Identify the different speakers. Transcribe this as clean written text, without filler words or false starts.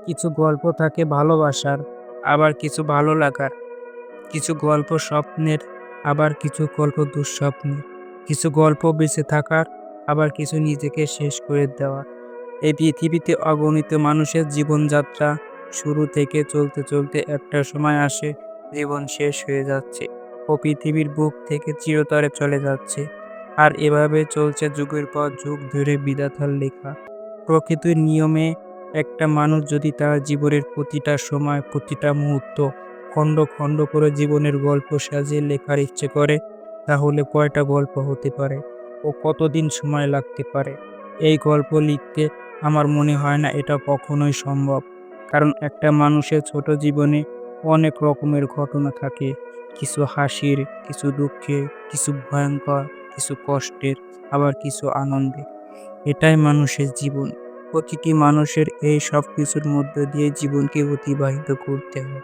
Speaker 1: কিছু গল্প থাকে ভালোবাসার, আবার কিছু ভালো লাগার। কিছু গল্প স্বপ্নের, আবার কিছু গল্প দুঃস্বপ্নের। কিছু গল্প বেঁচে থাকার, আবার কিছু নিজেকে শেষ করে দেওয়ার। এই পৃথিবীতে অগণিত মানুষের জীবনযাত্রা শুরু থেকে চলতে চলতে একটা সময় আসে জীবন শেষ হয়ে যাচ্ছে ও পৃথিবীর বুক থেকে চিরতরে চলে যাচ্ছে। আর এভাবে চলছে যুগের পর যুগ ধরে বিধাতার লেখা প্রকৃতির নিয়মে। একটা মানুষ যদি তার জীবনের প্রতিটা সময় প্রতিটা মুহূর্ত খণ্ড খণ্ড করে জীবনের গল্প সাজিয়ে লেখার ইচ্ছে করে, তাহলে কয়টা গল্প হতে পারে ও কতদিন সময় লাগতে পারে? এই গল্প লিখতে আমার মনে হয় না এটা কখনোই সম্ভব। কারণ একটা মানুষের ছোট জীবনে অনেক রকমের ঘটনা থাকে। কিছু হাসির, কিছু দুঃখের, কিছু ভয়ঙ্কর, কিছু কষ্টের, আবার কিছু আনন্দের। এটাই মানুষের জীবন। প্রতিটি মানুষের এই সব কিছুর মধ্য দিয়ে জীবনকে অতিবাহিত করতে হয়।